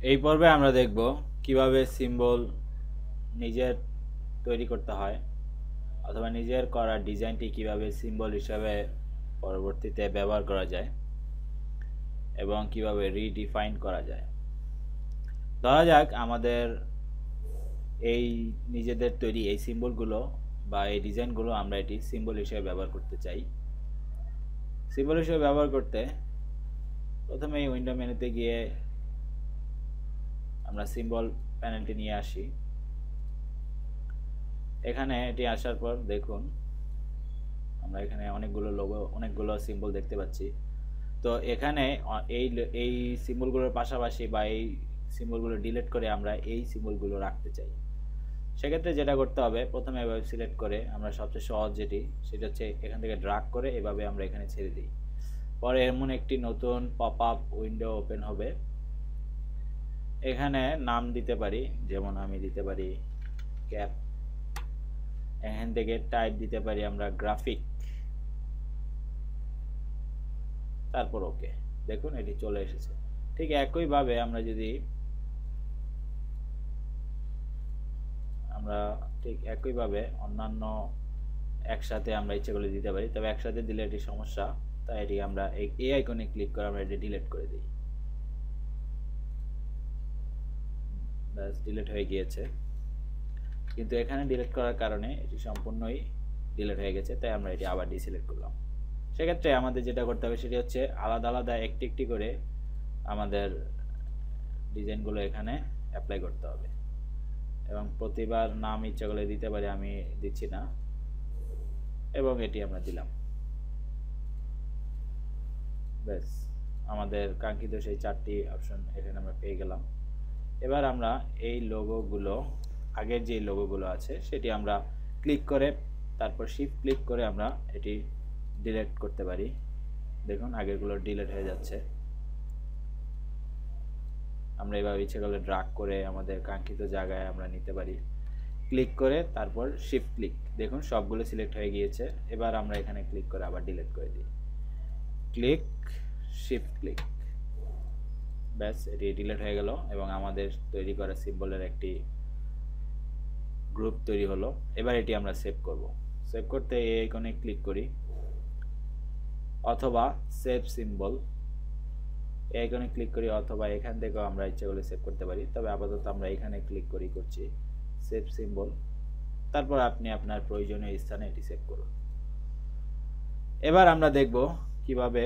এই পর্বে আমরা দেখব কিভাবে সিম্বল নিজের তৈরি করতে হয় অথবা নিজের করা ডিজাইনটি কিভাবে সিম্বল হিসাবে পরবর্তীতে ব্যবহার করা যায় এবং কিভাবে রিডিফাইন করা যায়। ধরা যাক আমাদের এই নিজেদের তৈরি এই সিম্বলগুলো বা এই ডিজাইনগুলো আমরা এটি সিম্বল হিসেবে ব্যবহার করতে চাই। সিম্বল হিসেবে ব্যবহার করতে প্রথমে এই উইন্ডো মেনুতে গিয়ে আমরা সিম্বল প্যানেলটি নিয়ে আসি। এখানে এটি আসার পর দেখুন আমরা এখানে অনেকগুলো লোগো অনেকগুলো সিম্বল দেখতে পাচ্ছি। তো এখানে এই এই সিম্বলগুলোর পাশাপাশি বা এই সিম্বলগুলো ডিলিট করে আমরা এই সিম্বলগুলো রাখতে চাই। সেক্ষেত্রে যেটা করতে হবে, প্রথমে এভাবে সিলেক্ট করে আমরা সবচেয়ে সহজ যেটি সেটা হচ্ছে এখান থেকে ড্রাগ করে এভাবে আমরা এখানে ছেড়ে দিই। পরে এমন একটি নতুন পপ আপ উইন্ডো ওপেন হবে। এখানে নাম দিতে পারি, যেমন আমি দিতে পারি ক্যাপ। এখান থেকে টাইপ দিতে পারি আমরা গ্রাফিক, তারপর ওকে। দেখুন এটি চলে এসেছে। ঠিক একইভাবে আমরা যদি অন্যান্য একসাথে আমরা ইচ্ছে করলে দিতে পারি, তবে একসাথে দিলে এটি সমস্যা, তাই এটি আমরা এই আইকনে ক্লিক করে আমরা এটি ডিলিট করে দিই। ব্যাস, ডিলিট হয়ে গিয়েছে। কিন্তু এখানে ডিলিট করার কারণে এটি সম্পূর্ণই ডিলিট হয়ে গেছে, তাই আমরা এটি আবার ডিসিলেক্ট করলাম। সেক্ষেত্রে আমাদের যেটা করতে হবে সেটি হচ্ছে আলাদা আলাদা একটি একটি করে আমাদের ডিজাইনগুলো এখানে অ্যাপ্লাই করতে হবে এবং প্রতিবার নাম ইচ্ছা করলে দিতে পারি, আমি দিচ্ছি না, এবং এটি আমরা দিলাম। ব্যাস, আমাদের কাঙ্ক্ষিত সেই চারটি অপশন এখানে আমরা পেয়ে গেলাম। এবার আমরা এই লোগোগুলো, আগের যে লোগোগুলো আছে সেটি আমরা ক্লিক করে তারপর শিফট ক্লিক করে আমরা এটি ডিলিট করতে পারি। দেখুন আগেরগুলো ডিলিট হয়ে যাচ্ছে। আমরা এভাবে ইচ্ছে করলে ড্রাগ করে আমাদের কাঙ্ক্ষিত জায়গায় আমরা নিতে পারি। ক্লিক করে তারপর শিফট ক্লিক, দেখুন সবগুলো সিলেক্ট হয়ে গিয়েছে। এবার আমরা এখানে ক্লিক করে আবার ডিলিট করে দিই। ক্লিক, শিফট ক্লিক, ব্যাস এটি ডিলিট হয়ে গেল এবং আমাদের তৈরি করা সিম্বলের একটি গ্রুপ তৈরি হলো। এবার এটি আমরা সেভ করব। সেভ করতে এই আইকনে ক্লিক করি অথবা সেভ সিম্বল, এই আইকনে ক্লিক করি, অথবা এখান থেকেও আমরা ইচ্ছা করলে সেভ করতে পারি, তবে আপাতত আমরা এখানে ক্লিক করছি সেভ সিম্বল। তারপর আপনি আপনার প্রয়োজনীয় স্থানে এটি সেভ করুন। এবার আমরা দেখব কিভাবে,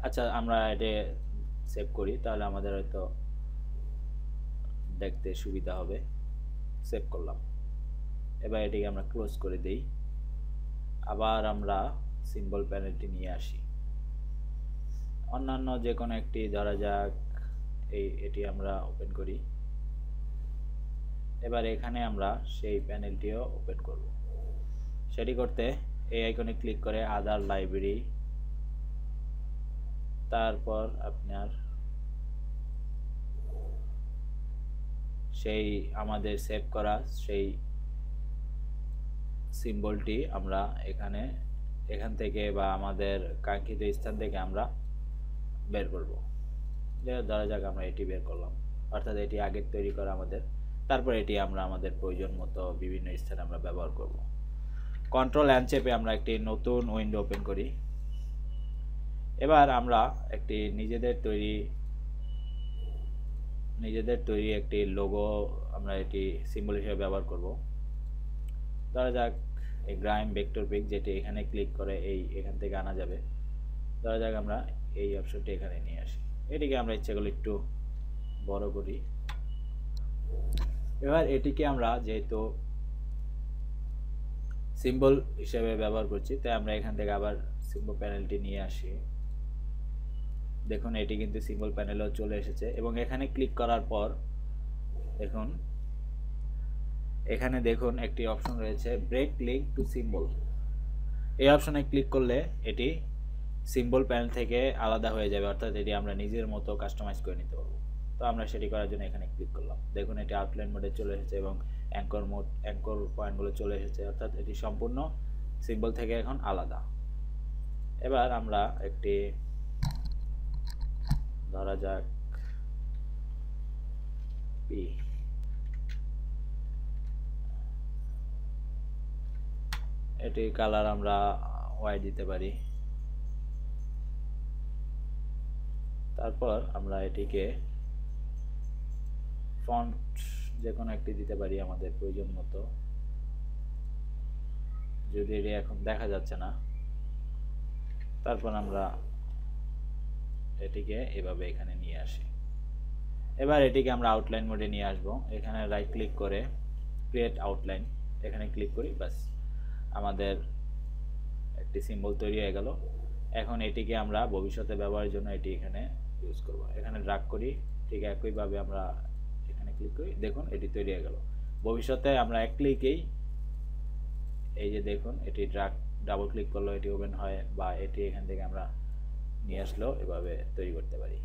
আচ্ছা আমরা এটি সেভ করি, তাহলে আমাদের হয়তো দেখতে সুবিধা হবে। সেভ করলাম। এবার এটিকে আমরা ক্লোজ করে দেই। আবার আমরা সিম্বল প্যানেলটি নিয়ে আসি। অন্যান্য যে কোনো একটি, ধরা যাক এটি আমরা ওপেন করি। এবার এখানে আমরা সেই প্যানেলটিও ওপেন করব। সেটি করতে এই আইকনে ক্লিক করে আদার লাইব্রেরি, তারপর আপনার সেই আমাদের সেভ করা সেই সিম্বলটি আমরা এখান থেকে বা আমাদের কাঙ্ক্ষিত স্থান থেকে আমরা বের করব। ধরা যাক আমরা এটি বের করলাম, অর্থাৎ এটি আগের তৈরি করা আমাদের। তারপর এটি আমরা আমাদের প্রয়োজন মতো বিভিন্ন স্থানে আমরা ব্যবহার করব। কন্ট্রোল এন চেপে আমরা একটি নতুন উইন্ডো ওপেন করি। এবার আমরা একটি নিজেদের তৈরি একটি লোগো আমরা এটি সিম্বল হিসেবে ব্যবহার করব। ধরা যাক এই গ্রাইম ভেক্টর পিক, যেটি এখানে ক্লিক করে এখান থেকে আনা যাবে। ধরা যাক আমরা এই অপশনটি এখানে নিয়ে আসি। এটিকে আমরা ইচ্ছা করলে একটু বড় করি। এবার এটিকে আমরা যেহেতু সিম্বল হিসেবে ব্যবহার করছি, তাই আমরা এখান থেকে আবার সিম্বল প্যানেলটি নিয়ে আসি। দেখুন এটি কিন্তু সিম্বল প্যানেলেও চলে এসেছে এবং এখানে ক্লিক করার পর দেখুন এখানে একটি অপশন রয়েছে ব্রেক লিঙ্ক টু সিম্বল। এই অপশনে ক্লিক করলে এটি সিম্বল প্যানেল থেকে আলাদা হয়ে যাবে, অর্থাৎ এটি আমরা নিজের মতো কাস্টমাইজ করে নিতে পারবো। তো আমরা সেটি করার জন্য এখানে ক্লিক করলাম। দেখুন এটি আউটলাইন মোডে চলে এসেছে এবং অ্যাঙ্কর পয়েন্টগুলো চলে এসেছে, অর্থাৎ এটি সম্পূর্ণ সিম্বল থেকে এখন আলাদা। এবার আমরা একটি, ধরা যাক পি। এটি কালার আমরা হোয়াইট দিতে পারি। তারপর আমরা এটিকে ফন্ট যে কোনো একটি দিতে পারি আমাদের প্রয়োজন মতো, যদি এটি এখন দেখা যাচ্ছে না। তারপর আমরা এটিকে এভাবে এখানে নিয়ে আসি। এবার এটিকে আমরা আউটলাইন মোডে নিয়ে আসব। এখানে রাইট ক্লিক করে ক্রিয়েট আউটলাইন এখানে ক্লিক করি, বাস আমাদের একটি সিম্বল তৈরি হয়ে গেল। এখন এটিকে আমরা ভবিষ্যতে ব্যবহারের জন্য এটি এখানে ইউজ করব। এখানে ড্রাগ করি, ঠিক একইভাবে আমরা এখানে ক্লিক করি, দেখুন এটি তৈরি হয়ে গেল। ভবিষ্যতে আমরা এক ক্লিকেই এই যে দেখুন এটি ড্রাগ ডাবল ক্লিক করলো এটি ওপেন হয়, বা এটি এখান থেকে আমরা নিয়ে আসলেও এভাবে তৈরি করতে পারি।